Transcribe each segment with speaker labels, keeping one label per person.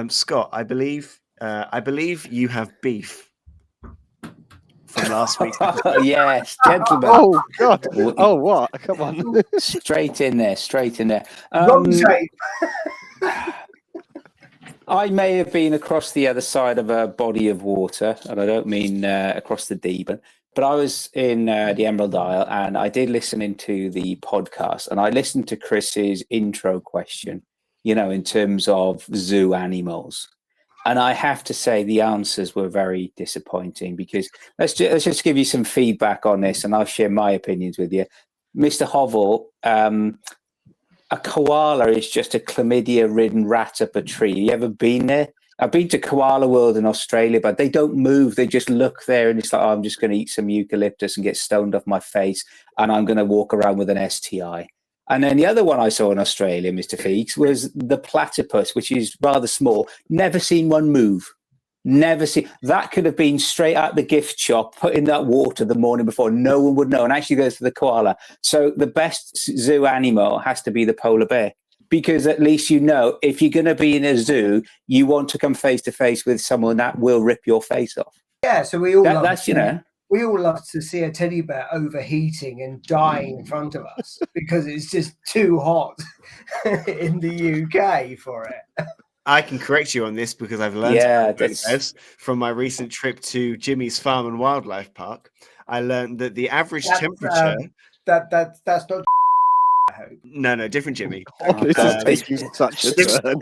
Speaker 1: Scott, I believe you have beef from last week.
Speaker 2: Yes, gentlemen.
Speaker 3: Oh God! Oh what? Come on!
Speaker 2: Straight in there.
Speaker 4: Wrong shape.
Speaker 2: I may have been across the other side of a body of water, and I don't mean across the Deben, but I was in the Emerald Isle, and I did listen into the podcast, and I listened to Chris's intro question, in terms of zoo animals. And I have to say the answers were very disappointing, because let's just give you some feedback on this, and I'll share my opinions with you. Mr. Hovel, a koala is just a chlamydia-ridden rat up a tree. You ever been there? I've been to Koala World in Australia, but they don't move. They just look there, and it's like, I'm just going to eat some eucalyptus and get stoned off my face, and I'm going to walk around with an STI. And then the other one I saw in Australia, Mr. Feeks, was the platypus, which is rather small. Never seen one move. Never seen. That could have been straight out the gift shop, put in that water the morning before. No one would know, and actually goes to the koala. So the best zoo animal has to be the polar bear, because at least if you're going to be in a zoo, you want to come face to face with someone that will rip your face off.
Speaker 4: Yeah, so we all
Speaker 2: we
Speaker 4: all love to see a teddy bear overheating and dying in front of us because it's just too hot in the UK for it.
Speaker 1: I can correct you on this because I've learned this from my recent trip to Jimmy's Farm and Wildlife Park. I learned that the average temperature
Speaker 4: that's not. I hope.
Speaker 1: No, different Jimmy.
Speaker 3: This is taking such a turn.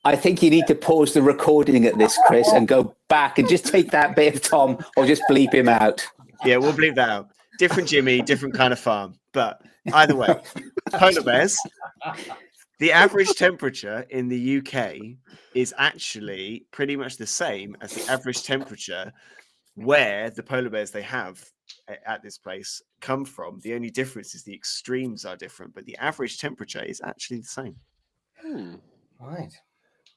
Speaker 2: I think you need to pause the recording at this, Chris, and go back and just take that bit of Tom, or just bleep him out.
Speaker 1: Yeah, we'll bleep that out. Different Jimmy, different kind of farm. But either way, polar bears. The average temperature in the UK is actually pretty much the same as the average temperature where the polar bears they have at this place come from. The only difference is the extremes are different, but the average temperature is actually the same.
Speaker 4: Right.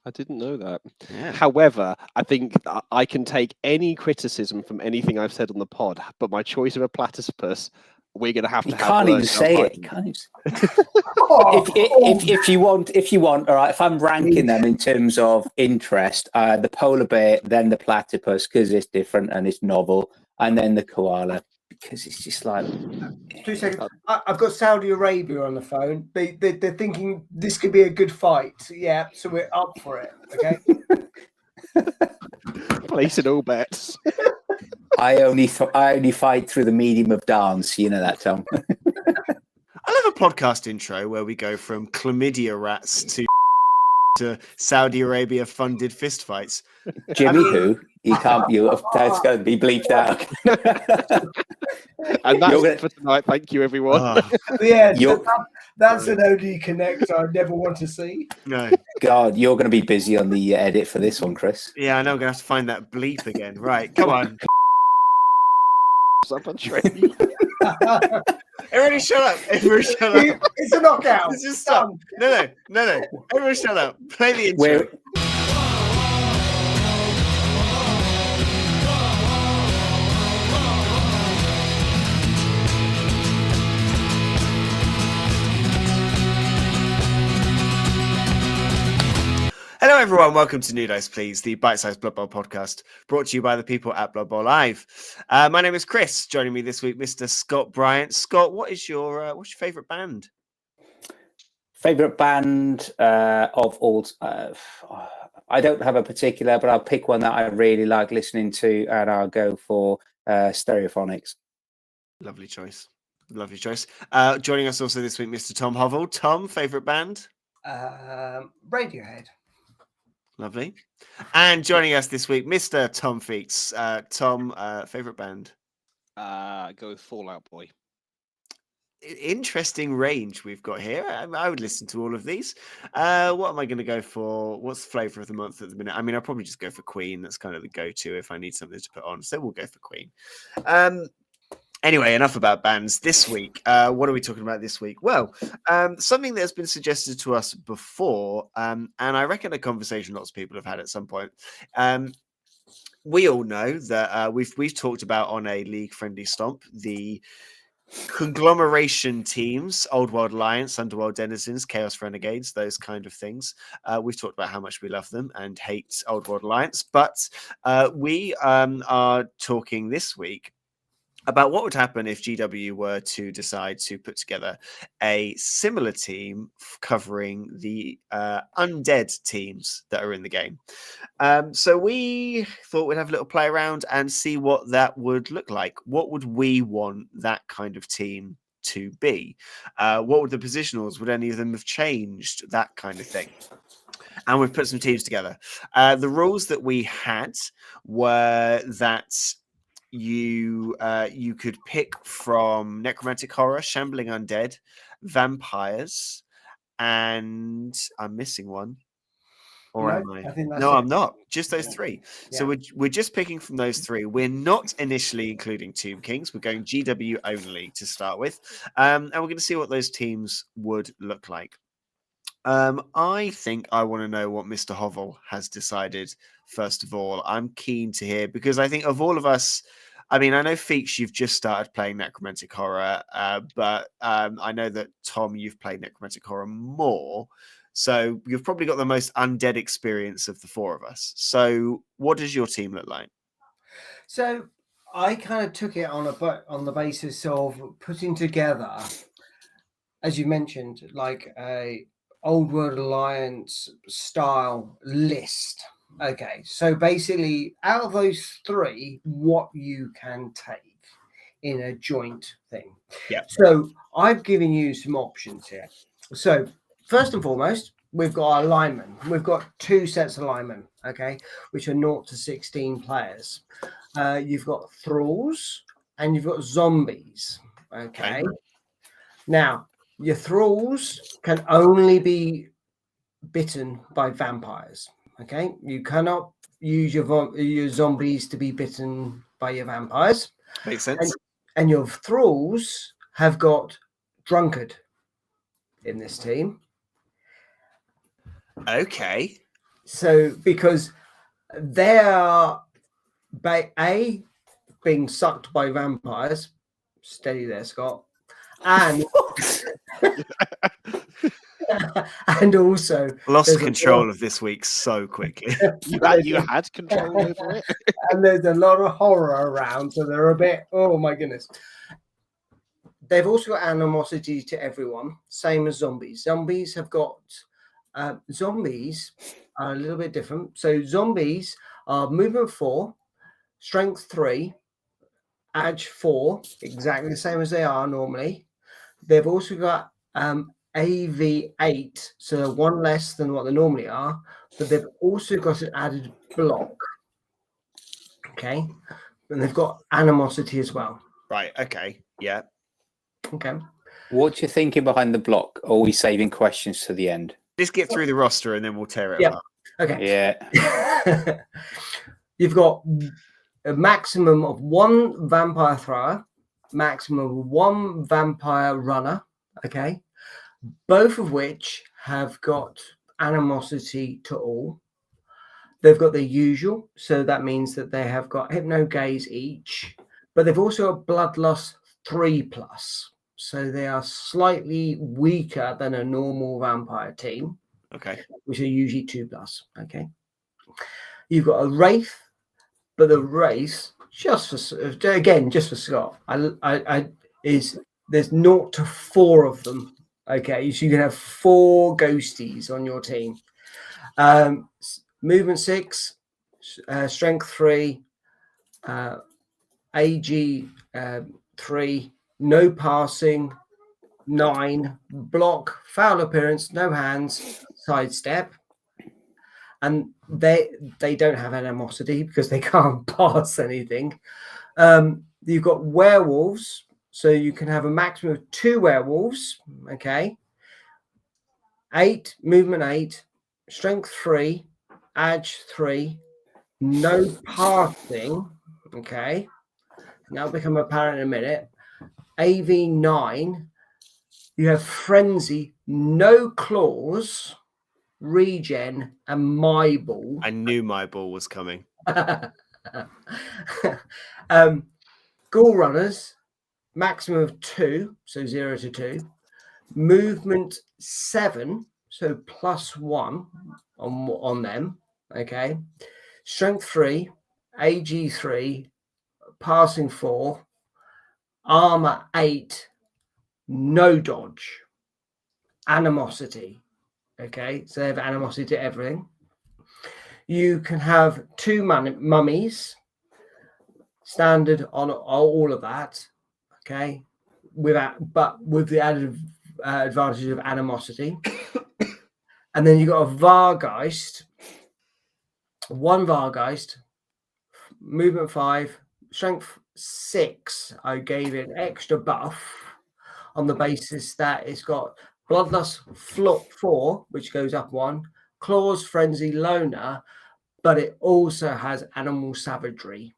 Speaker 3: I didn't know that.
Speaker 1: Yeah.
Speaker 3: However, I think I can take any criticism from anything I've said on the pod, but my choice of a platypus, we're going to have to have.
Speaker 2: Can't even say it. If you want, all right. If I'm ranking them in terms of interest, the polar bear, then the platypus because it's different and it's novel, and then the koala because it's just like.
Speaker 4: 2 seconds. I've got Saudi Arabia on the phone. They're thinking this could be a good fight. Yeah, so we're up for it. Okay.
Speaker 3: Placing all bets.
Speaker 2: I only fight through the medium of dance. You know that, Tom.
Speaker 1: I love a podcast intro where we go from chlamydia rats to Saudi Arabia funded fistfights.
Speaker 2: Jimmy, who you can't? That's going to be bleeped out.
Speaker 3: And that's it for tonight. Thank you, everyone.
Speaker 4: Yeah, that's an OD connect I never want to see.
Speaker 1: No,
Speaker 2: God, you're going to be busy on the edit for this one, Chris.
Speaker 1: Yeah, I know. I'm going to have to find that bleep again. Right, come on.
Speaker 3: Up on training.
Speaker 1: Everybody shut up. Everybody shut up.
Speaker 4: It's a knockout.
Speaker 1: This is stop. No. Everybody shut up. Play the intro. Hello, everyone. Welcome to New Dice Please, the bite-sized Blood Bowl podcast, brought to you by the people at Blood Bowl Live. My name is Chris. Joining me this week, Mr. Scott Bryant. Scott, what's your favourite band?
Speaker 2: Favourite band of all? I don't have a particular, but I'll pick one that I really like listening to, and I'll go for Stereophonics.
Speaker 1: Lovely choice. Joining us also this week, Mr. Tom Hovel. Tom, favourite band?
Speaker 4: Radiohead.
Speaker 1: Lovely. And joining us this week, Mr. Tom Feeks. Tom, favourite band?
Speaker 3: Go with Fall Out Boy.
Speaker 1: Interesting range we've got here. I would listen to all of these. What am I going to go for? What's the flavour of the month at the minute? I mean, I'll probably just go for Queen. That's kind of the go-to if I need something to put on. So we'll go for Queen. Anyway, enough about bands. This week, what are we talking about this week? Well, something that's been suggested to us before, and I reckon a conversation lots of people have had at some point. We all know that we've talked about on a league-friendly stomp the conglomeration teams, Old World Alliance, Underworld Denizens, Chaos Renegades, those kind of things. We've talked about how much we love them and hate Old World Alliance, but we are talking this week about what would happen if GW were to decide to put together a similar team covering the undead teams that are in the game. So we thought we'd have a little play around and see what that would look like. What would we want that kind of team to be? What would the positionals? Would any of them have changed? That kind of thing. And we've put some teams together. The rules that we had were that you could pick from necromantic horror, shambling undead, vampires, and I'm missing one. Or
Speaker 4: No,
Speaker 1: am I?
Speaker 4: I think that's
Speaker 1: No,
Speaker 4: it.
Speaker 1: I'm not. Just those three. So we're just picking from those three. We're not initially including Tomb Kings. We're going GW only to start with, and we're going to see what those teams would look like. I think I want to know what Mr. Hovel has decided. First of all, I'm keen to hear because I think of all of us. I mean, I know Feeks, you've just started playing Necromantic Horror, but I know that Tom, you've played Necromantic Horror more. So you've probably got the most undead experience of the four of us. So what does your team look like?
Speaker 4: So I kind of took it on the basis of putting together, as you mentioned, like a Old World Alliance style list. Okay, so basically, out of those three, what you can take in a joint thing.
Speaker 1: Yeah.
Speaker 4: So I've given you some options here. So first and foremost, we've got our linemen. We've got two sets of linemen, okay, which are 0 to 16 players. You've got thralls and you've got zombies, okay. Now, your thralls can only be bitten by vampires, okay. You cannot use your zombies to be bitten by your vampires.
Speaker 1: Makes sense.
Speaker 4: And your thralls have got drunkard in this team.
Speaker 1: Okay.
Speaker 4: So because they are being sucked by vampires, steady there, Scott, and and also
Speaker 1: lost control of this week so quickly.
Speaker 3: you had control over it.
Speaker 4: And there's a lot of horror around, so they're a bit, oh my goodness. They've also got animosity to everyone, same as zombies. Zombies have got zombies are a little bit different. So zombies are movement 4, strength 3, edge 4, exactly the same as they are normally. They've also got AV8, so one less than what they normally are, but they've also got an added block. Okay, and they've got animosity as well.
Speaker 1: Right. Okay. Yeah.
Speaker 4: Okay.
Speaker 2: What you thinking behind the block? Or are we saving questions to the end?
Speaker 1: Just get through the roster and then we'll tear it apart.
Speaker 4: Okay.
Speaker 2: Yeah.
Speaker 4: You've got a maximum of 1 vampire thrower, maximum of 1 vampire runner. Okay. Both of which have got animosity to all. They've got the usual, so that means that they have got hypno gaze each, but they've also got bloodlust 3+, so they are slightly weaker than a normal vampire team.
Speaker 1: Okay.
Speaker 4: Which are usually 2+. Okay. You've got a wraith, but the wraith just for Scott, is there's 0 to 4 of them. Okay, so you can have 4 ghosties on your team. Movement 6, strength 3, AG 3, no passing, 9, block, foul appearance, no hands, sidestep. And they don't have animosity because they can't pass anything. You've got werewolves, so you can have a maximum of 2 werewolves. Okay. 8, movement 8, strength 3, edge 3, no passing. Okay. That'll become apparent in a minute. AV 9, you have frenzy, no claws, regen, and my ball.
Speaker 1: I knew my ball was coming.
Speaker 4: Ghoul runners, maximum of 2, so 0 to 2. Movement 7, so +1 on them. Okay. Strength 3, AG 3, passing 4, armor 8, no dodge, animosity. Okay, so they have animosity to everything. You can have 2 mummies, standard on all of that. Okay, but with the added advantage of animosity. And then you got a Vargeist, 1 Vargeist, movement 5, strength 6. I gave it an extra buff on the basis that it's got Bloodlust 4, which goes up 1, Claws, Frenzy, Loner, but it also has Animal Savagery.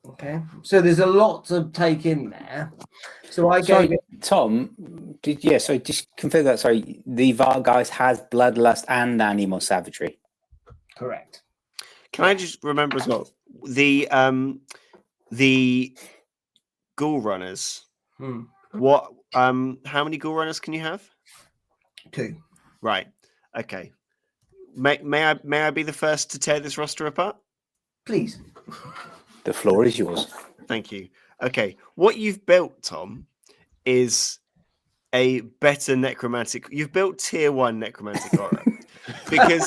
Speaker 4: Okay, so there's a lot to take in there. So I gave it.
Speaker 2: Tom, so just confirm that. Sorry, the Vargeist has Bloodlust and Animal Savagery.
Speaker 4: Correct.
Speaker 1: Can I just remember as well the Ghoul Runners? What? How many Ghoul Runners can you have?
Speaker 4: 2.
Speaker 1: Right. Okay. May I be the first to tear this roster apart?
Speaker 4: Please.
Speaker 2: The floor is yours. Thank
Speaker 1: you. Okay. What you've built, Tom, is a better necromantic. You've built tier 1 necromantic horror. because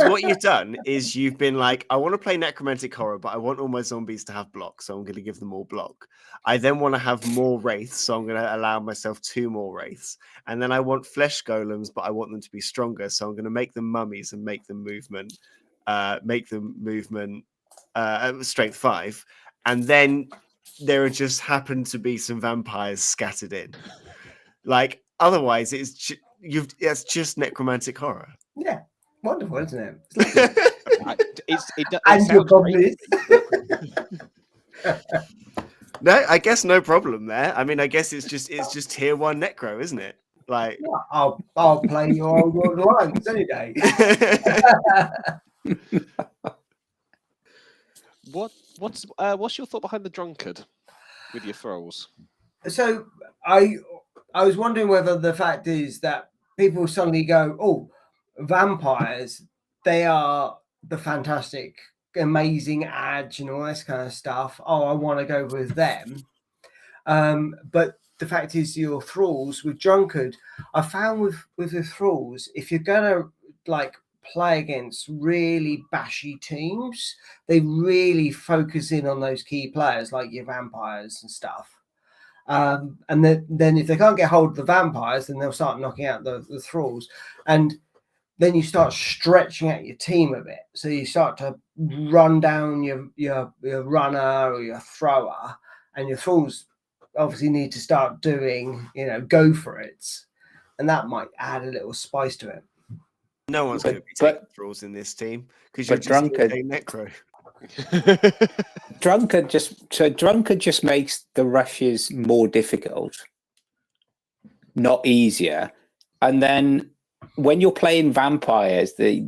Speaker 1: what you've done is you've been like, I want to play necromantic horror, but I want all my zombies to have block, so I'm going to give them all block. I then want to have more wraiths, so I'm going to allow myself 2 more wraiths, and then I want flesh golems, but I want them to be stronger, so I'm going to make them mummies and make them movement strength 5, and then there just happen to be some vampires scattered in. Like otherwise, it's just necromantic horror.
Speaker 4: Yeah, wonderful, isn't it?
Speaker 3: It
Speaker 4: and your problem is.
Speaker 1: No, I guess no problem there. I mean, I guess it's just tier 1 necro, isn't it? Like,
Speaker 4: yeah, I'll play your lines any day.
Speaker 3: What's your thought behind the drunkard with your thralls?
Speaker 4: So I was wondering whether the fact is that people suddenly go, oh, vampires, they are the fantastic, amazing edge and all this kind of stuff. Oh, I want to go with them. But the fact is, your thralls with drunkard, I found with the thralls, if you're gonna like play against really bashy teams, they really focus in on those key players like your vampires and stuff. And then if they can't get hold of the vampires, then they'll start knocking out the thralls, and then you start stretching out your team a bit. So you start to run down your runner or your thrower, and your thralls obviously need to start doing, go for it, and that might add a little spice to it.
Speaker 1: No one's going to be taking thralls in this team because you're just going to take necro.
Speaker 2: Drunkard just makes the rushes more difficult, not easier. And then when you're playing vampires, I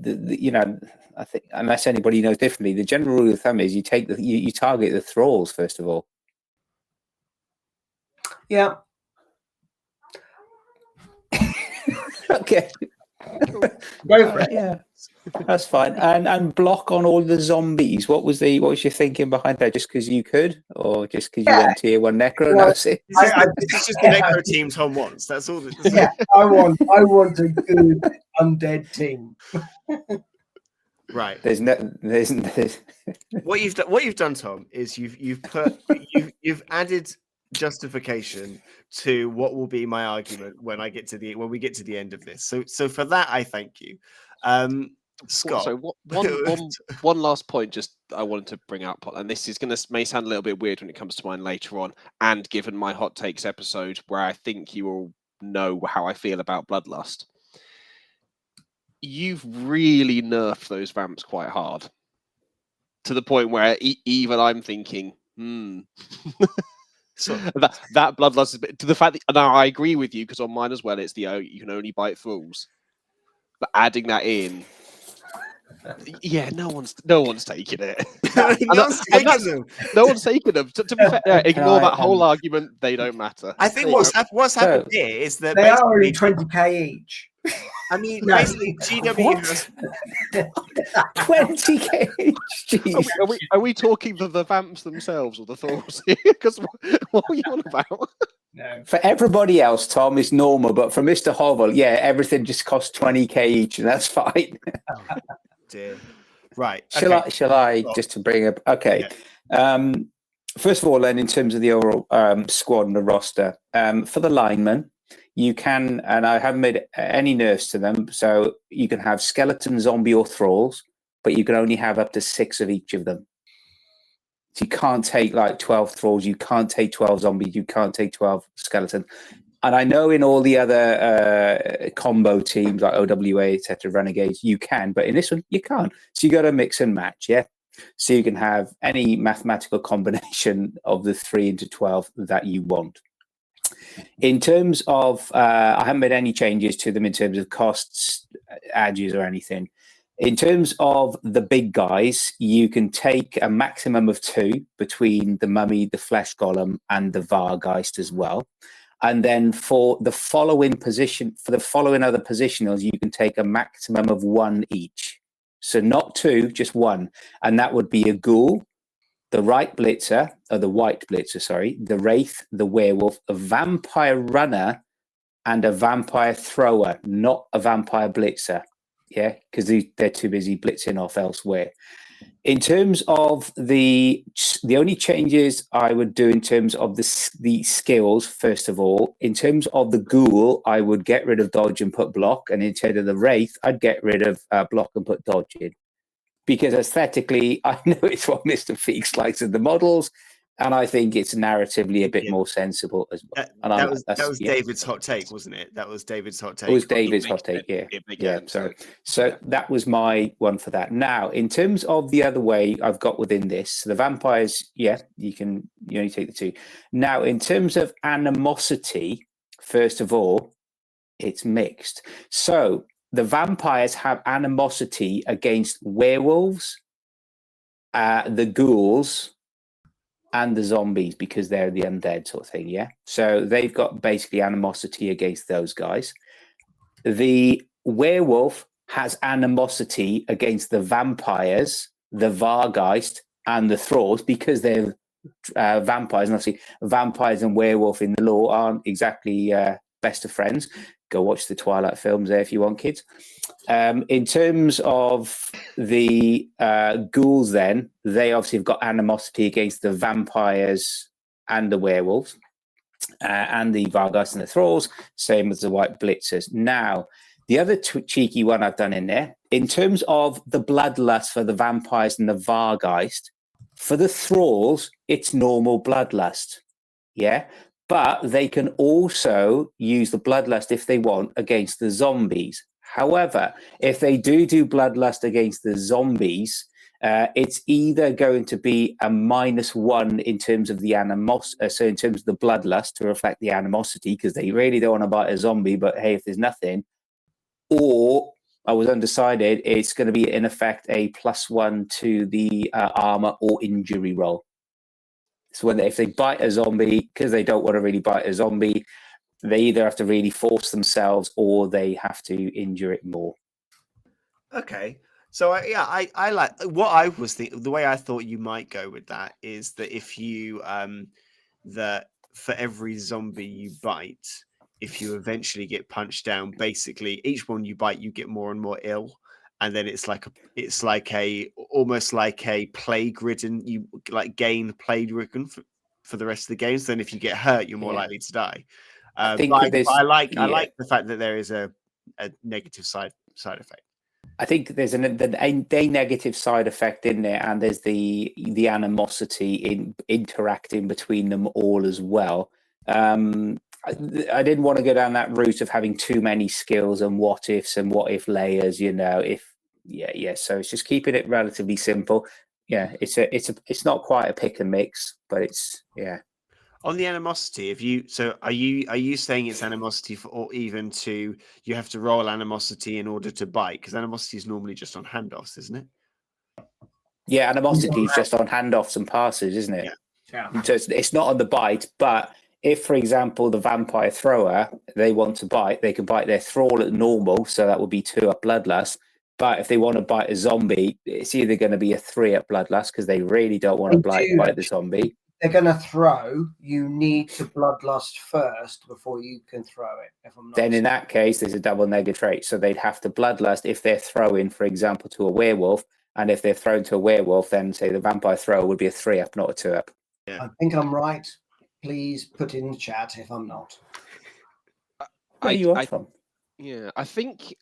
Speaker 2: think, unless anybody knows differently, the general rule of thumb is you target the thralls first of all.
Speaker 4: Yeah.
Speaker 2: Okay.
Speaker 4: Go for it.
Speaker 2: Yeah, that's fine. And block on all the zombies. What was your thinking behind that? Just because you could, or just because you went tier 1 necro?
Speaker 4: Well,
Speaker 2: this
Speaker 1: is just the necro team Tom wants. That's all.
Speaker 4: Yeah, I want a good undead team.
Speaker 1: Right.
Speaker 2: There's
Speaker 1: what you've done, Tom, is you've added justification to what will be my argument when we get to the end of this. So for that, I thank you. Scott.
Speaker 3: So one last point just I wanted to bring up, and this is may sound a little bit weird when it comes to mine later on, and given my hot takes episode where I think you will know how I feel about Bloodlust. You've really nerfed those vamps quite hard, to the point where even I'm thinking, So that Bloodlust is to the fact that now I agree with you, because on mine as well it's you can only bite thralls, but adding that in Yeah, no one's taking it.
Speaker 1: No one's
Speaker 3: and
Speaker 1: taking them.
Speaker 3: No one's taking them. To be fair, ignore that whole
Speaker 2: I,
Speaker 3: argument. They don't matter.
Speaker 1: I think
Speaker 3: There you
Speaker 1: what's
Speaker 3: go.
Speaker 1: happened here is that
Speaker 4: They are only
Speaker 1: basically,
Speaker 4: 20k each.
Speaker 1: I mean,
Speaker 4: No.
Speaker 1: basically, GW
Speaker 2: What? 20k? Jeez.
Speaker 3: Are we talking the vamps themselves or the Thors? Because what are you on about?
Speaker 4: No.
Speaker 2: For everybody else, Tom, it's normal, but for Mr. Hovel, yeah, everything just costs 20k each, and that's fine.
Speaker 1: dear. Right.
Speaker 2: Shall I
Speaker 1: Go on.
Speaker 2: just to bring up? Okay. First of all, then, in terms of the overall squad and the roster, for the linemen, you can, and I haven't made any nerfs to them, so you can have skeleton, zombie, or thralls, but you can only have up to 6 of each of them. So you can't take like 12 thralls, you can't take 12 zombies, you can't take 12 skeleton. And I know in all the other combo teams like OWA, etc., Renegades, you can, but in this one, you can't. So you got to mix and match, yeah? So you can have any mathematical combination of the 3 into 12 that you want. In terms of, I haven't made any changes to them in terms of costs, edges, or anything. In terms of the big guys, you can take a maximum of 2 between the mummy, the flesh golem, and the Vargeist as well. And then for the following other positionals, you can take a maximum of 1 each. So not 2, just 1. And that would be a ghoul, the white blitzer, the wraith, the werewolf, a vampire runner, and a vampire thrower, not a vampire blitzer. Yeah, because they're too busy blitzing off elsewhere. In terms of the only changes I would do in terms of the skills, first of all, in terms of the ghoul, I would get rid of dodge and put block. And in terms of the wraith, I'd get rid of block and put dodge in. Because aesthetically, I know it's what Mr. Feeks likes in the models, and I think it's narratively a bit more sensible as well.
Speaker 1: That was David's hot take, wasn't it? That was David's hot take.
Speaker 2: It was David's hot take, yeah. So that was my one for that. Now, in terms of the other way I've got within this, the vampires, yeah, you only take the 2. Now, in terms of animosity, first of all, it's mixed. So the vampires have animosity against werewolves, the ghouls, and the zombies because they're the undead sort of thing, yeah? So they've got basically animosity against those guys. The werewolf has animosity against the vampires, the Vargeist, and the thralls because they're vampires. And obviously, vampires and werewolf in the lore aren't exactly best of friends. Go watch the Twilight films there if you want, kids. In terms of the ghouls, then, they obviously have got animosity against the vampires and the werewolves, and the Vargeist and the thralls, same as the white blitzers. Now, the other cheeky one I've done in there, in terms of the bloodlust for the vampires and the Vargeist, for the thralls, it's normal bloodlust, yeah? But they can also use the bloodlust if they want against the zombies. However, if they do bloodlust against the zombies, it's either going to be a -1 in terms of the animosity, so in terms of the bloodlust to reflect the animosity, because they really don't want to bite a zombie, but hey, if there's nothing, or I was undecided, it's going to be in effect a +1 to the armor or injury roll. So if they bite a zombie, because they don't want to really bite a zombie, they either have to really force themselves or they have to injure it more.
Speaker 1: Okay. So I like what I was thinking. The way I thought you might go with that is that if you that for every zombie you bite, if you eventually get punched down, basically each one you bite, you get more and more ill. And then it's almost like a plague ridden. You like gain plague ridden for the rest of the game. So then, if you get hurt, you're more likely to die. I like the fact that there is a negative side effect.
Speaker 2: I think there's a negative side effect in there, and there's the animosity in interacting between them all as well. I didn't want to go down that route of having too many skills and what ifs and what if layers, so it's just keeping it relatively simple. Yeah, it's not quite a pick and mix, but it's
Speaker 1: On the animosity, if you are you saying it's animosity for, or even to you have to roll animosity in order to bite? Because animosity is normally just on handoffs, isn't it?
Speaker 2: Yeah, animosity is just on handoffs and passes, isn't it?
Speaker 4: Yeah.
Speaker 2: So it's not on the bite, but if, for example, the vampire thrower, they want to bite, they can bite their thrall at normal, so that would be 2 up bloodlust. But if they want to bite a zombie, it's either going to be a 3 up bloodlust because they really don't want to bite the zombie.
Speaker 4: They're going to throw. You need to bloodlust first before you can throw it. If I'm not
Speaker 2: Then in
Speaker 4: mistaken.
Speaker 2: that case, there's a double negative trait. So they'd have to bloodlust if they're throwing, for example, to a werewolf. And if they're thrown to a werewolf, then say the vampire thrower would be a 3 up, not a 2 up.
Speaker 4: I think I'm right. Please put in the chat if I'm not.
Speaker 2: Where are you off from?
Speaker 3: Yeah, I think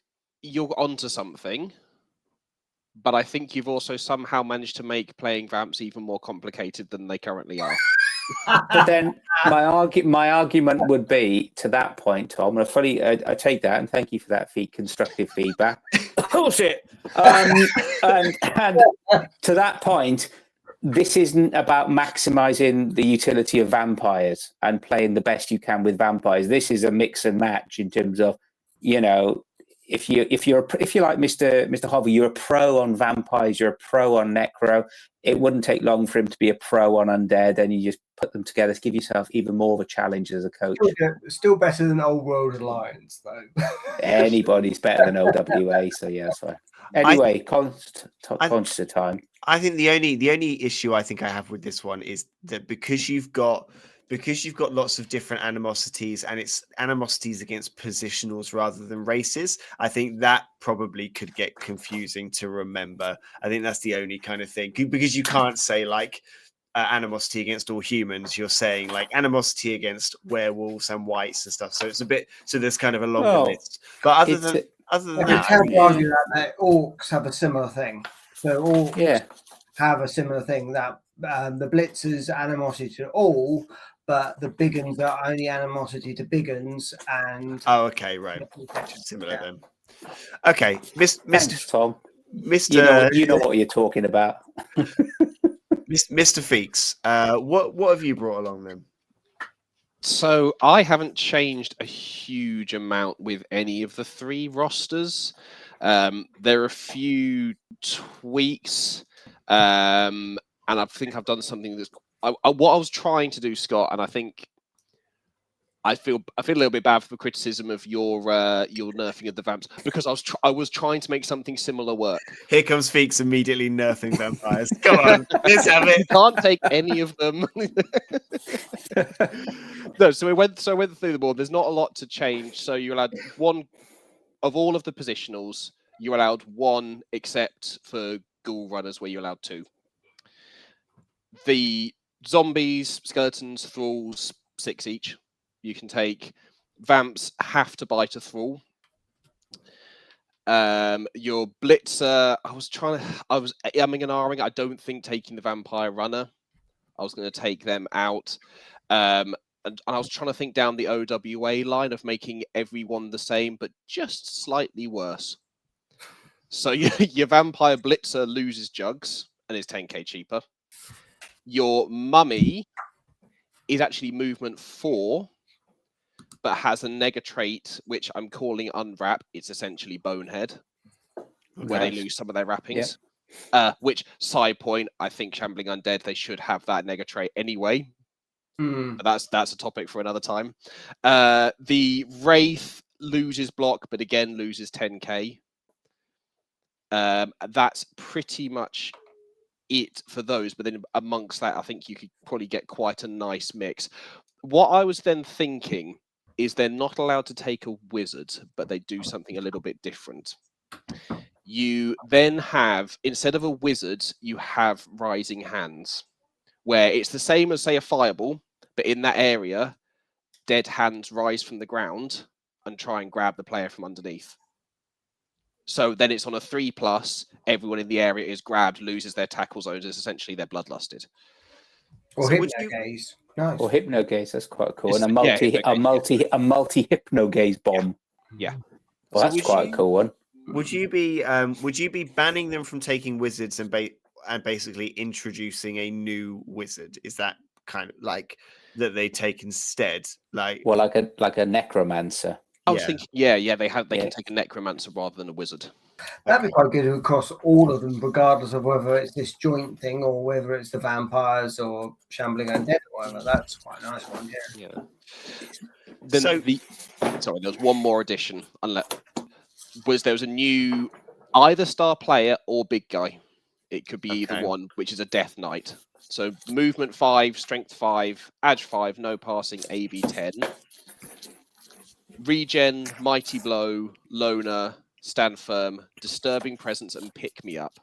Speaker 3: you're onto something, but I think you've also somehow managed to make playing vamps even more complicated than they currently are.
Speaker 2: But then my argument would be to that point, Tom, and I take that and thank you for that constructive feedback. Bullshit. And to that point, this isn't about maximizing the utility of vampires and playing the best you can with vampires. This is a mix and match in terms of, if you're like Mr. Hover, you're a pro on vampires, you're a pro on necro. It wouldn't take long for him to be a pro on undead, and you just put them together to give yourself even more of a challenge as a coach.
Speaker 4: Still better than Old World Alliance, though.
Speaker 2: Anybody's better than OWA, so yeah, that's fine. Anyway, conscious of time.
Speaker 1: I think the only issue I think I have with this one is that because you've got lots of different animosities and it's animosities against positionals rather than races, I think that probably could get confusing to remember. I think that's the only kind of thing, because you can't say like animosity against all humans. You're saying like animosity against werewolves and whites and stuff. So it's a bit, so there's kind of a longer list. But other than
Speaker 4: You
Speaker 1: that,
Speaker 4: can argue that orcs have a similar thing. So orcs have a similar thing, that the blitzers animosity to all, but the big uns are only animosity to big uns. And
Speaker 1: okay, right, similar then. Okay,
Speaker 2: Thanks, Tom.
Speaker 1: Mr.
Speaker 2: You know what you're talking about.
Speaker 1: Mr. Feeks, what have you brought along then?
Speaker 3: So I haven't changed a huge amount with any of the 3 rosters. There are a few tweaks, and I think I've done something that's what I was trying to do, Scott, and I think I feel a little bit bad for the criticism of your nerfing of the vamps, because I was trying to make something similar work.
Speaker 1: Here comes Feeks immediately nerfing vampires. Come on, let's have it.
Speaker 3: You can't take any of them. No, so I went through the board. There's not a lot to change. So you allowed 1 of all of the positionals. You allowed 1, except for ghoul runners, where you allowed 2. The zombies, skeletons, thralls, 6 each. You can take. Vamps have to bite a thrall. Your blitzer, I was umming and ahhing. I don't think taking the vampire runner. I was going to take them out. And I was trying to think down the OWA line of making everyone the same, but just slightly worse. So your vampire blitzer loses jugs and is 10k cheaper. Your mummy is actually movement 4, but has a nega trait, which I'm calling unwrap. It's essentially bonehead, where they lose some of their wrappings. Yeah. Which, side point, I think Shambling Undead, they should have that nega trait anyway. But that's a topic for another time. The Wraith loses block, but again loses 10k. That's pretty much it for those. But then amongst that, I think you could probably get quite a nice mix. What I was then thinking is they're not allowed to take a wizard, but they do something a little bit different. You then have, instead of a wizard, you have rising hands, where it's the same as, say, a fireball, but in that area, dead hands rise from the ground and try and grab the player from underneath. So then it's on a 3+, everyone in the area is grabbed, loses their tackle zones, it's essentially they're bloodlusted.
Speaker 4: Or so hypnogaze. Nice.
Speaker 2: Or hypnogaze, that's quite cool. And a multi hypnogaze bomb.
Speaker 3: Yeah.
Speaker 2: Well, that's quite a cool one.
Speaker 1: Would you be banning them from taking wizards and basically introducing a new wizard? Is that kind of like that they take instead? Like,
Speaker 2: Well, like a necromancer.
Speaker 3: I was
Speaker 1: yeah.
Speaker 3: thinking, yeah, they can
Speaker 2: Yeah.
Speaker 3: take a necromancer rather than a wizard.
Speaker 4: That'd be quite good across all of them, regardless of whether it's this joint thing or whether it's the vampires or shambling undead or whatever. That's quite a nice one, yeah.
Speaker 3: Then
Speaker 1: So-
Speaker 3: sorry, there was one more addition. There was a new either star player or big guy. It could be either
Speaker 1: Okay.
Speaker 3: one, which is a Death Knight. So movement 5, strength 5, edge 5, no passing, AB 10. Regen, mighty blow, loner, stand firm, disturbing presence, and pick me up.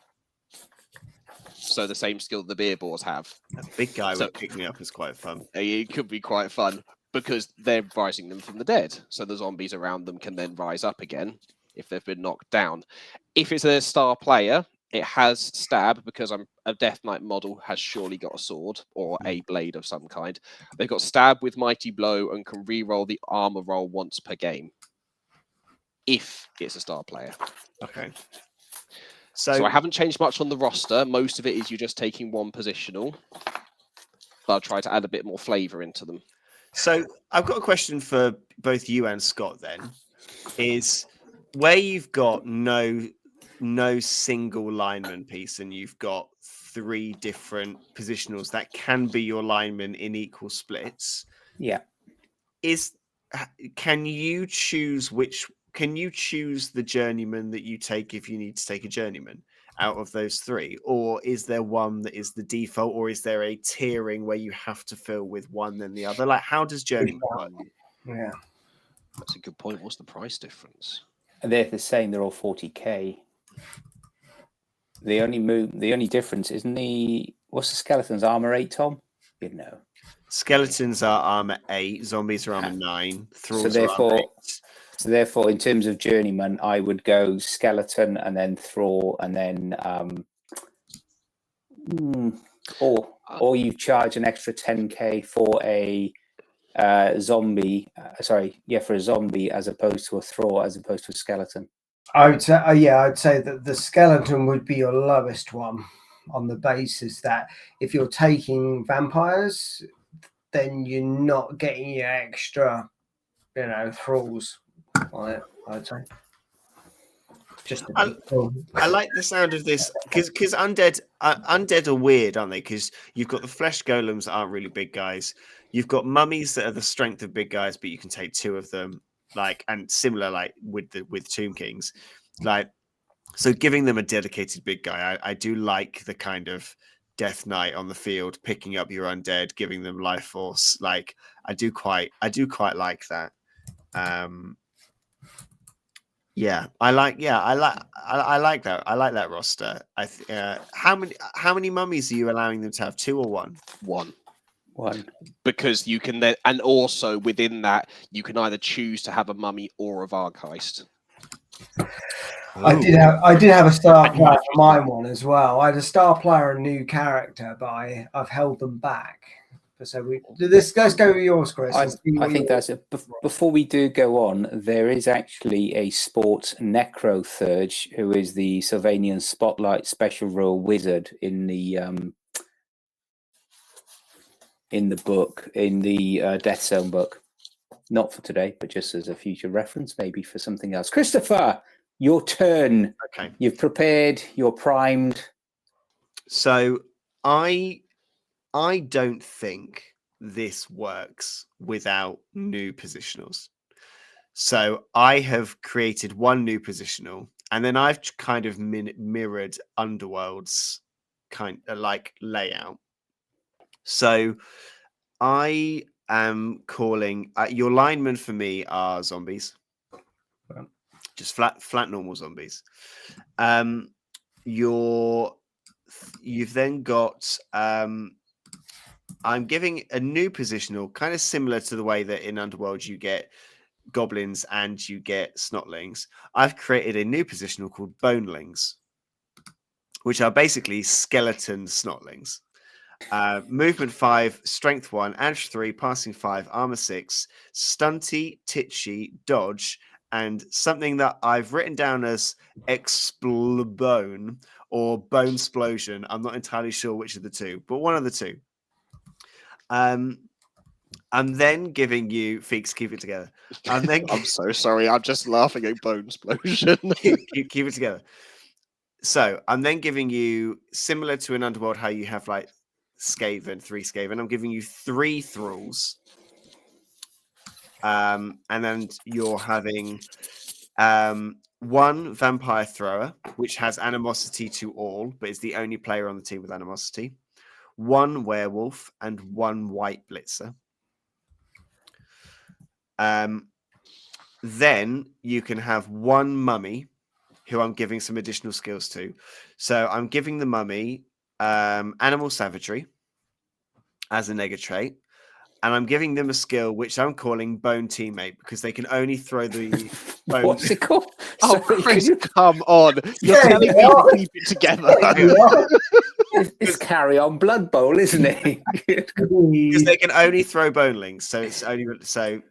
Speaker 3: So the same skill the beer boars have.
Speaker 1: A big guy
Speaker 3: So-
Speaker 1: would pick me up is quite fun.
Speaker 3: It could be quite fun because they're rising them from the dead. So the zombies around them can then rise up again if they've been knocked down. If it's a star player, it has stab because a Death Knight model has surely got a sword or a blade of some kind. They've got stab with mighty blow and can re-roll the armor roll once per game. If it's a star player.
Speaker 1: Okay.
Speaker 3: So I haven't changed much on the roster. Most of it is you're just taking one positional. But I'll try to add a bit more flavour into them.
Speaker 1: So I've got a question for both you and Scott then. Is where you've got no single lineman piece and you've got 3 different positionals that can be your linemen in equal splits.
Speaker 2: Yeah.
Speaker 1: Can you choose the journeyman that you take if you need to take a journeyman out of those 3, or is there one that is the default, or is there a tiering where you have to fill with one then the other? Like, how does journeyman work?
Speaker 4: Yeah.
Speaker 3: That's a good point. What's the price difference?
Speaker 2: They're the same. They're all 40k. The only difference isn't what's the skeleton's armor 8, Tom? You know.
Speaker 1: Skeletons are armor 8, zombies are armor 9, thralls are armor 8.
Speaker 2: So therefore, in terms of journeyman, I would go skeleton and then thrall and then or you charge an extra 10k for a zombie. For a zombie as opposed to a thrall, as opposed to a skeleton.
Speaker 4: I would say, I'd say that the skeleton would be your lowest one, on the basis that if you're taking vampires, then you're not getting your extra, thralls on it, I'd say. Just
Speaker 1: I like the sound of this because undead are weird, aren't they? Because you've got the flesh golems that aren't really big guys. You've got mummies that are the strength of big guys, but you can take 2 of them. And similar with Tomb Kings, so giving them a dedicated big guy. I do like the kind of Death Knight on the field, picking up your undead, giving them life force. I do quite like that. I like that. I like that roster. How many mummies are you allowing them to have? 2 or 1?
Speaker 3: One. Because you can then, and also within that, you can either choose to have a mummy or a Vargheist.
Speaker 4: I did have a star player for my one as well. I had a star player, a new character, but I've held them back. So let's go with yours, Chris.
Speaker 2: I think that's it. Before we do go on, there is actually a sports necrothurge who is the Sylvanian Spotlight Special Rule Wizard in the book, in the Death Zone book. Not for today, but just as a future reference, maybe for something else. Christopher, your turn.
Speaker 1: Okay.
Speaker 2: You've prepared, you're primed.
Speaker 1: So I don't think this works without new positionals. So I have created 1 new positional, and then I've kind of mirrored Underworld's kind of layout. So I am calling your linemen for me are zombies, just flat normal zombies. You've then got I'm giving a new positional, kind of similar to the way that in Underworld you get goblins and you get snotlings. I've created a new positional called bonelings, which are basically skeleton snotlings. Movement 5, strength 1, edge 3, passing 5, armor 6, stunty, titchy, dodge, and something that I've written down as explobone or bone explosion. I'm not entirely sure which of the 2, but one of the 2. I'm then giving you Feeks, keep it together. I'm then
Speaker 3: I'm so sorry. I'm just laughing at Bone Explosion.
Speaker 1: keep it together. So I'm then giving you, similar to an Underworld, how you have like Skaven, 3 Skaven. I'm giving you 3 Thralls. And then you're having 1 Vampire Thrower, which has animosity to all, but is the only player on the team with animosity. 1 Werewolf and 1 White Blitzer. Then you can have 1 Mummy, who I'm giving some additional skills to. So I'm giving the Mummy Animal Savagery as a nega trait, and I'm giving them a skill which I'm calling Bone Teammate, because they can only throw the bone.
Speaker 2: What's it called?
Speaker 3: Oh,
Speaker 2: Sorry,
Speaker 3: Chris,
Speaker 2: could
Speaker 3: come on. You're
Speaker 4: Yeah,
Speaker 3: telling me to keep it together.
Speaker 2: it's carry on Blood Bowl, isn't it?
Speaker 1: Because they can only throw bonelings, so it's only so.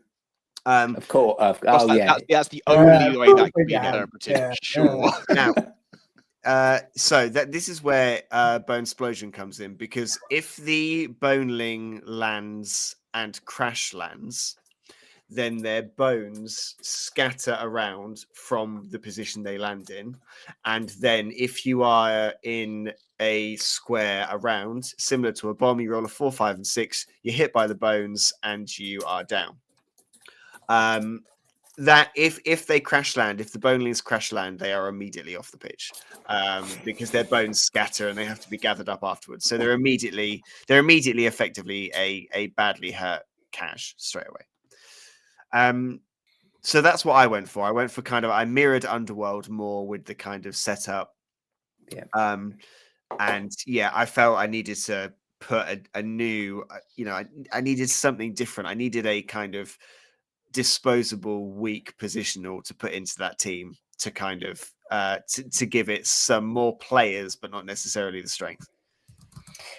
Speaker 2: Of course. Oh, yeah.
Speaker 3: That's the only way that can be
Speaker 4: yeah,
Speaker 3: interpreted.
Speaker 4: yeah,
Speaker 3: Sure.
Speaker 1: Now, so this is where Bone Explosion comes in, because if the boneling lands and crash lands, then their bones scatter around from the position they land in. And then if you are in a square around, similar to a bomb, you roll a 4, 5, and 6, you're hit by the bones and you are down. That if they crash land, if the bonelings crash land, they are immediately off the pitch, because their bones scatter and they have to be gathered up afterwards. So they're immediately effectively a badly hurt cash straight away. So that's what I went for. I went for I mirrored Underworld more with the kind of setup.
Speaker 2: Yeah.
Speaker 1: And yeah, I felt I needed to put a new, I needed something different. I needed a kind of disposable, weak positional to put into that team to kind of to give it some more players, but not necessarily the strength.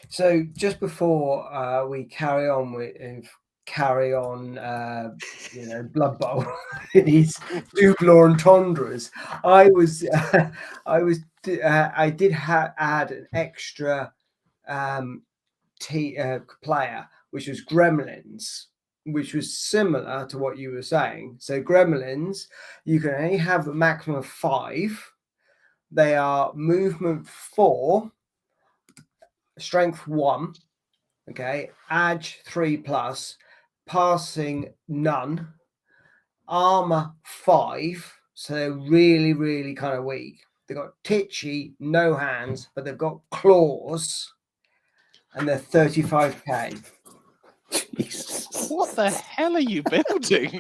Speaker 4: So just before we carry on Blood Bowl, these double entendres, I did add an extra player, which was Gremlins, which was similar to what you were saying. So Gremlins, you can only have a maximum of 5. They are movement 4, strength 1, okay, edge 3+, passing none, armor 5. So they're really, really kind of weak. They've got titchy, no hands, but they've got claws, and they're 35k.
Speaker 2: Jesus.
Speaker 3: What the hell are you building?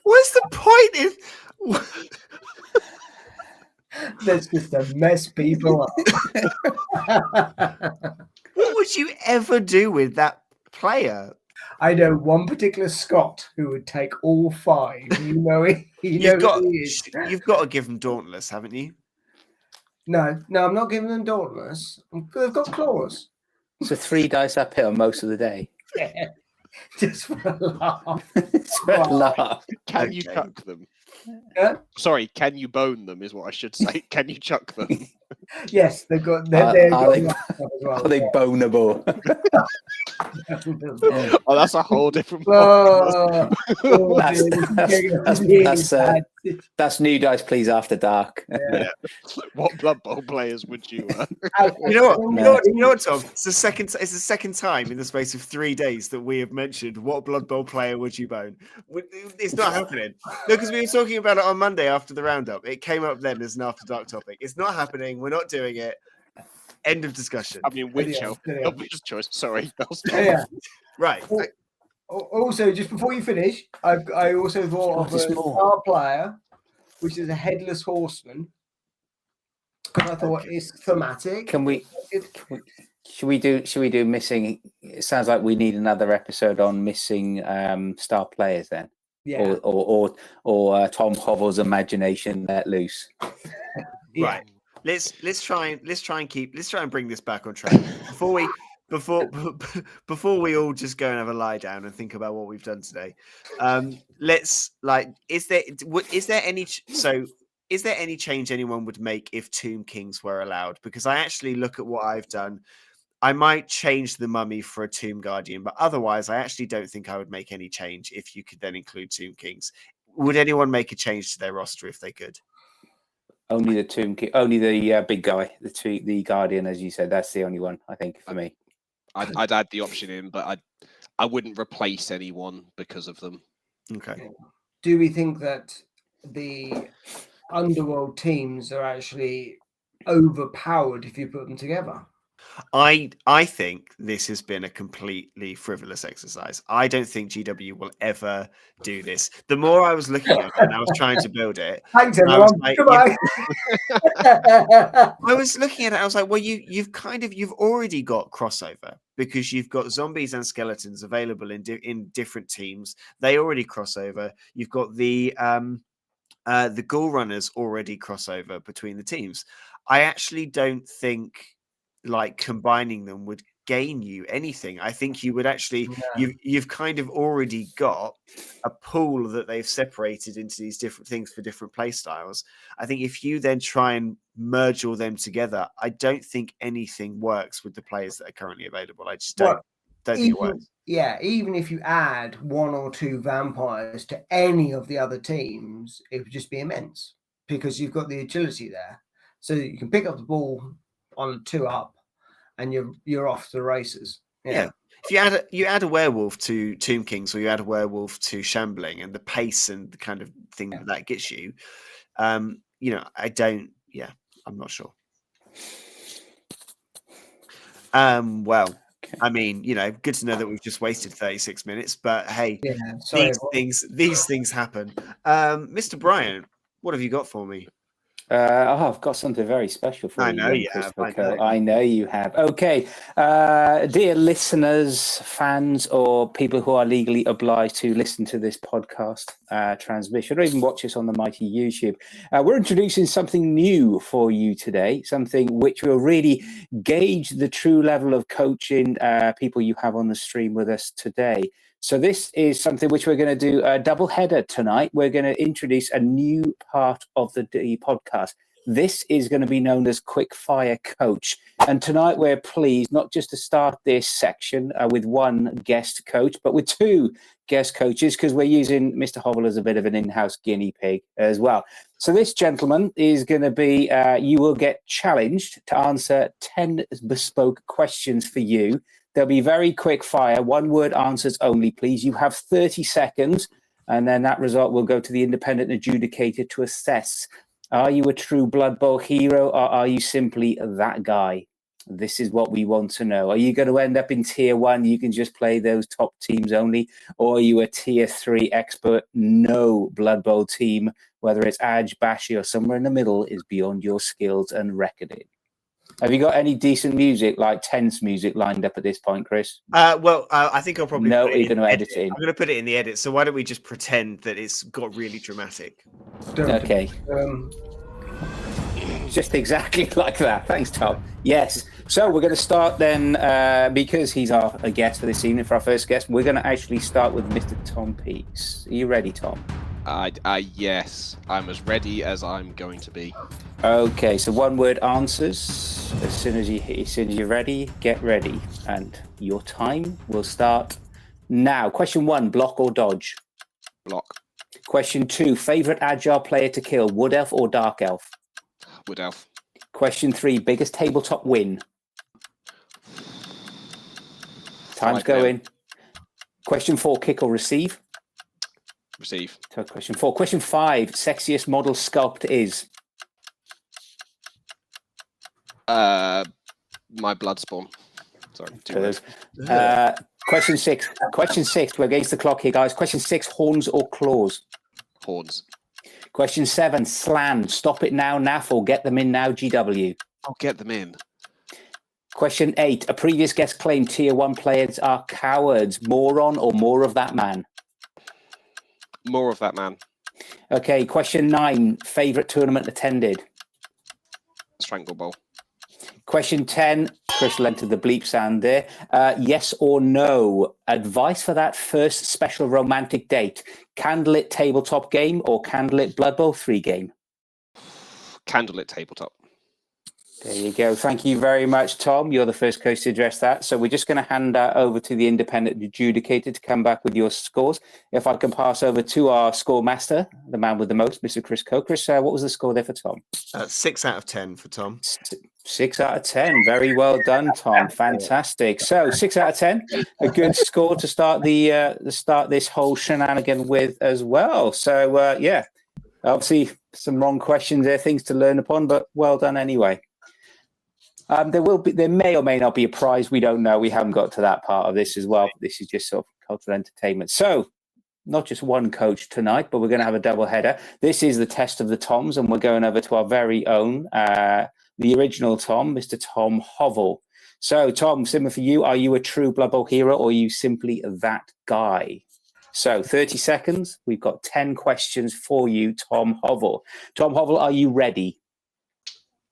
Speaker 1: What's the point in?
Speaker 4: That's just to mess people up.
Speaker 1: What would you ever do with that player?
Speaker 4: I know one particular Scot who would take all 5. You know it.
Speaker 1: You've got to give them Dauntless, haven't you?
Speaker 4: No, I'm not giving them Dauntless. They've got claws.
Speaker 2: So 3 dice uphill most of the day.
Speaker 4: Yeah. Just for a laugh.
Speaker 2: For a laugh.
Speaker 3: Can you
Speaker 1: Okay.
Speaker 3: chuck them?
Speaker 4: Yeah?
Speaker 3: Sorry, can you bone them is what I should say. Can you chuck them?
Speaker 4: Yes, they've got.
Speaker 2: Are
Speaker 4: They've
Speaker 2: they-
Speaker 4: got as well.
Speaker 2: Are they boneable?
Speaker 3: Oh, that's a whole different.
Speaker 4: Oh,
Speaker 2: That's-
Speaker 4: dear,
Speaker 2: that's-
Speaker 4: this is
Speaker 2: that's,
Speaker 4: bad.
Speaker 2: That's New Dice Please After Dark.
Speaker 4: Yeah.
Speaker 3: What Blood Bowl players would you?
Speaker 1: You know what?
Speaker 2: No.
Speaker 1: You know what, Tom? It's the second time in the space of 3 days that we have mentioned what Blood Bowl player would you bone. It's not happening. No, because we were talking about it on Monday after the roundup. It came up then as an After Dark topic. It's not happening. We're not doing it. End of discussion.
Speaker 3: I mean, which
Speaker 4: Yeah,
Speaker 3: elf?
Speaker 4: yeah.
Speaker 3: Obvious choice. Sorry.
Speaker 4: Yeah.
Speaker 1: Right.
Speaker 4: Also, just before you finish, I also thought of a star player, which is a headless horseman, because I thought it's thematic.
Speaker 2: Should we do missing? It sounds like we need another episode on missing star players then.
Speaker 4: Yeah.
Speaker 2: Or Tom Hovell's imagination let loose.
Speaker 4: Yeah.
Speaker 1: Right. Let's try and bring this back on track before we all just go and have a lie down and think about what we've done today. Is there any change anyone would make if Tomb Kings were allowed? Because I actually look at what I've done. I might change the mummy for a Tomb Guardian, but otherwise, I actually don't think I would make any change if you could then include Tomb Kings. Would anyone make a change to their roster if they could?
Speaker 2: Only the Tomb King, only the big guy, the Guardian, as you said. That's the only one, I think, for me.
Speaker 3: I'd add the option in, but I wouldn't replace anyone because of them.
Speaker 1: Okay.
Speaker 4: Do we think that the Underworld teams are actually overpowered if you put them together?
Speaker 1: I think this has been a completely frivolous exercise. I don't think GW will ever do this. The more I was looking at it and I was trying to build it,
Speaker 4: Thanks,
Speaker 1: I was
Speaker 4: everyone.
Speaker 1: like,
Speaker 4: Goodbye.
Speaker 1: I was looking at it. I was like, well, you've already got crossover because you've got zombies and skeletons available in different teams. They already cross over. You've got the ghoul runners already crossover between the teams. I actually don't think like combining them would gain you anything. I think you would actually you've kind of already got a pool that they've separated into these different things for different play styles. I think if you then try and merge all them together, I don't think anything works with the players that are currently available. I just don't think it works.
Speaker 4: Yeah, even if you add 1 or 2 vampires to any of the other teams, it would just be immense because you've got the agility there. So you can pick up the ball on 2 up and you're off to the races.
Speaker 1: Yeah. If you add a werewolf to Tomb Kings or you add a werewolf to Shambling and the pace and the kind of thing that gets you, I'm not sure. Well, I mean, good to know that we've just wasted 36 minutes, but hey, these things happen. Mr. Bryant, what have you got for me?
Speaker 2: I've got something very special for you.
Speaker 1: I know you have.
Speaker 2: I know you have. Okay. Dear listeners, fans, or people who are legally obliged to listen to this podcast transmission or even watch us on the mighty YouTube, we're introducing something new for you today, something which will really gauge the true level of coaching people you have on the stream with us today. So this is something which we're going to do a double header tonight. We're going to introduce a new part of the podcast. This is going to be known as Quick Fire Coach. And tonight we're pleased not just to start this section with 1 guest coach, but with 2 guest coaches because we're using Mr. Hobble as a bit of an in-house guinea pig as well. So this gentleman is going to be, you will get challenged to answer 10 bespoke questions for you. They'll be very quick fire, 1-word answers only, please. You have 30 seconds, and then that result will go to the independent adjudicator to assess. Are you a true Blood Bowl hero, or are you simply that guy? This is what we want to know. Are you going to end up in tier 1? You can just play those top teams only, or are you a tier 3 expert? No Blood Bowl team, whether it's Adge, Bashy, or somewhere in the middle, is beyond your skills and reckoning. Have you got any decent music, like tense music, lined up at this point, Chris?
Speaker 1: I think I'll probably
Speaker 2: you're going to edit it in.
Speaker 1: I'm going to put it in the edit. So why don't we just pretend that it's got really dramatic?
Speaker 2: Okay. Just exactly like that. Thanks, Tom. Yes. So we're going to start then, because he's a guest for this evening, for our first guest. We're going to actually start with Mr. Tom Peaks. Are you ready, Tom?
Speaker 3: Yes, I'm as ready as I'm going to be.
Speaker 2: Okay, so 1-word answers. As soon as you're ready, get ready, and your time will start now. Question 1: block or dodge?
Speaker 3: Block.
Speaker 2: Question 2: favorite agile player to kill? Wood elf or dark elf?
Speaker 3: Wood elf.
Speaker 2: Question 3: biggest tabletop win? Time's going. Question 4: kick or receive?
Speaker 3: Receive.
Speaker 2: So question 4. Question 5: sexiest model sculpt is?
Speaker 3: My Bloodspawn.
Speaker 2: Sorry. Question 6. Question 6. We're against the clock here, guys. Question 6: horns or claws?
Speaker 3: Horns.
Speaker 2: Question 7: slam. Stop it now, NAF, or get them in now, GW?
Speaker 3: I'll get them in.
Speaker 2: Question 8: a previous guest claimed tier 1 players are cowards. Moron or more of that man?
Speaker 3: More of that man.
Speaker 2: Okay, question 9: favorite tournament attended?
Speaker 3: Strangle Bowl.
Speaker 2: Question 10: Crystal entered the bleep sound there. Yes or no? Advice for that first special romantic date: candlelit tabletop game or candlelit Blood Bowl 3 game?
Speaker 3: Candlelit tabletop.
Speaker 2: There you go. Thank you very much, Tom. You're the first coach to address that. So we're just going to hand that over to the independent adjudicator to come back with your scores. If I can pass over to our score master, the man with the most, Mr. Chris Coe. Chris, what was the score there for Tom?
Speaker 1: 6 out of 10 for Tom.
Speaker 2: 6 out of 10. Very well done, Tom. Fantastic. So 6 out of 10, a good score to start this whole shenanigan with as well. So yeah, obviously some wrong questions there, things to learn upon, but well done anyway. There may or may not be a prize. We don't know. We haven't got to that part of this as well. This is just sort of cultural entertainment. So not just one coach tonight, but we're going to have a double header. This is the test of the Toms, and we're going over to our very own, the original Tom, Mr. Tom Hovell. So Tom, similar for you, are you a true Blood Bowl hero or are you simply that guy? So 30 seconds. We've got 10 questions for you, Tom Hovell. Tom Hovell, are you ready?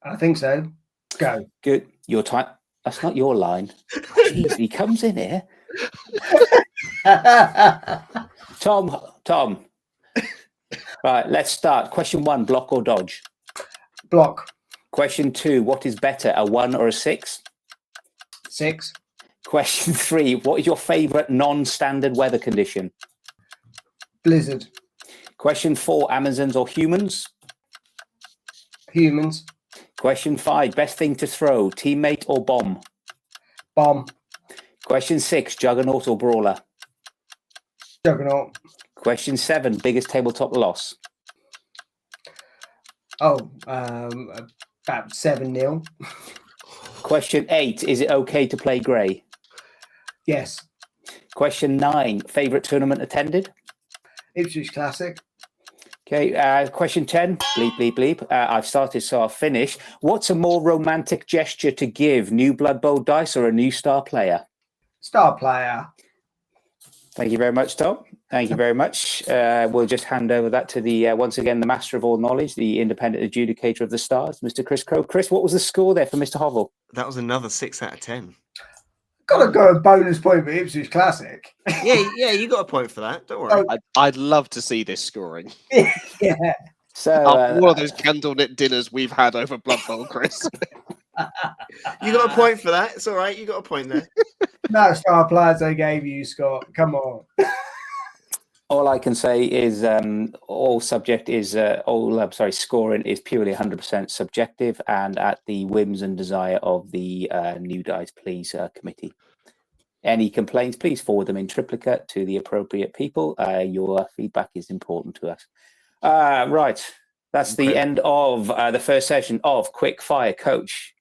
Speaker 2: I
Speaker 4: think so. Go.
Speaker 2: Good. Your time. That's not your line. Jeez, he comes in here. Tom. Right, let's start. Question 1, block or dodge?
Speaker 4: Block.
Speaker 2: Question 2, what is better, a 1 or a 6?
Speaker 4: 6.
Speaker 2: Question 3, what is your favourite non-standard weather condition?
Speaker 4: Blizzard.
Speaker 2: Question 4, Amazons or humans?
Speaker 4: Humans.
Speaker 2: Question 5, best thing to throw, teammate or bomb?
Speaker 4: Bomb.
Speaker 2: Question 6, juggernaut or brawler?
Speaker 4: Juggernaut.
Speaker 2: Question 7, biggest tabletop loss?
Speaker 4: Oh, about 7-0.
Speaker 2: Question 8, is it okay to play grey?
Speaker 4: Yes.
Speaker 2: Question 9, favourite tournament attended?
Speaker 4: Ipswich Classic.
Speaker 2: Okay, question 10, bleep. I've started, so I'll finish. What's a more romantic gesture to give, new Blood Bowl dice or a new star player?
Speaker 4: Star player.
Speaker 2: Thank you very much, Tom. Thank you very much. We'll just hand over that to the, once again, the master of all knowledge, the independent adjudicator of the stars, Mr. Chris Coe. Chris, what was the score there for Mr. Hovell?
Speaker 1: That was another 6 out of 10.
Speaker 4: Got to go a bonus point for Ipswich Classic.
Speaker 1: Yeah, you got a point for that. Don't worry.
Speaker 3: I'd love to see this scoring.
Speaker 4: Yeah.
Speaker 3: So one of those candlelit dinners we've had over Blood Bowl, Chris.
Speaker 1: You got a point for that. It's all right. You got a point there.
Speaker 4: No star players they gave you, Scott. Come on.
Speaker 2: All I can say is scoring is purely 100% subjective and at the whims and desire of the New Dice Please committee. Any complaints, please forward them in triplicate to the appropriate people. Your feedback is important to us. Right, that's the end of the first session of Quick Fire Coach.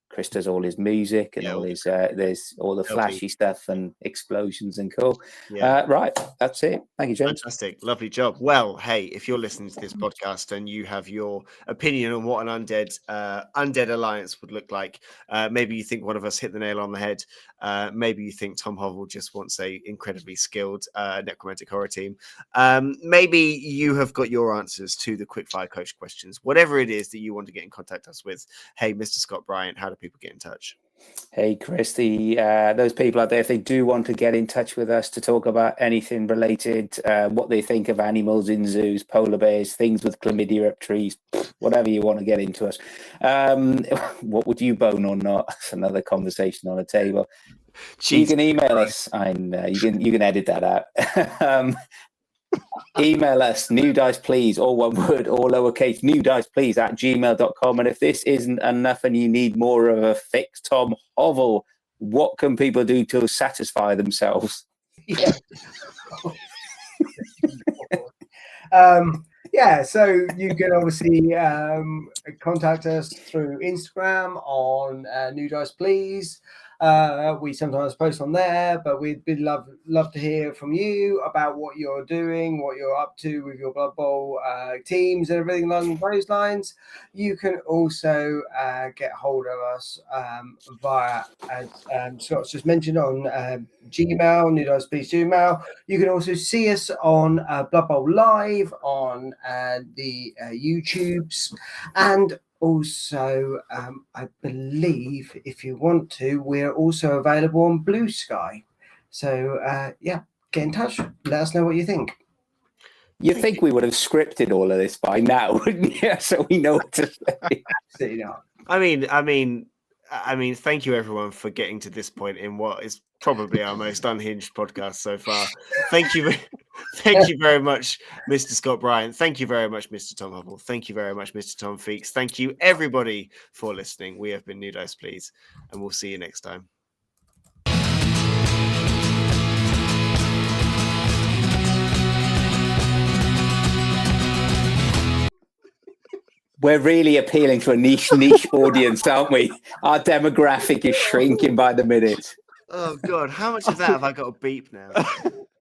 Speaker 2: Chris does all his music and all his there's all the flashy stuff and explosions and cool. Right, that's it. Thank you, James.
Speaker 1: Fantastic, lovely job. Well, hey, if you're listening to this podcast and you have your opinion on what an undead alliance would look like, maybe you think one of us hit the nail on the head. Maybe you think Tom Hovell just wants a incredibly skilled necromantic horror team. Maybe you have got your answers to the Quickfire Coach questions. Whatever it is that you want to get in contact us with. Hey, Mr. Scott Bryant, how do people get in touch?
Speaker 2: Hey, Chris, those people out there, if they do want to get in touch with us to talk about anything related, what they think of animals in zoos, polar bears, things with chlamydia up trees, whatever you want to get into us. What would you bone or not? That's another conversation on the table. Jeez, you can email us. You can edit that out. Email us, new dice please, all one word, all lowercase, new dice please @gmail.com. And if this isn't enough and you need more of a fix Tom Hovell, what can people do to satisfy themselves?
Speaker 4: Yeah. So you can obviously contact us through Instagram on New Dice Please. We sometimes post on there, but we'd love to hear from you about what you're doing, what you're up to with your Blood Bowl teams and everything along those lines. You can also get hold of us via, as Scott's just mentioned, on Gmail, New Dice Please Gmail. You can also see us on Blood Bowl Live on the YouTubes, and also, I believe if you want to, we're also available on Blue Sky. So, get in touch. Let us know what you think.
Speaker 2: You think we would have scripted all of this by now, wouldn't you? So we know what to say.
Speaker 4: Absolutely not.
Speaker 1: I mean, thank you everyone for getting to this point in what is probably our most unhinged podcast so far. Thank you, thank you very much, Mr. Scott Bryant. Thank you very much, Mr. Tom Hubble. Thank you very much, Mr. Tom Feeks. Thank you everybody for listening. We have been New Dice Please, and we'll see you next time.
Speaker 2: We're really appealing to a niche audience, aren't we? Our demographic is shrinking by the minute.
Speaker 1: Oh God, how much of that have I got to beep now?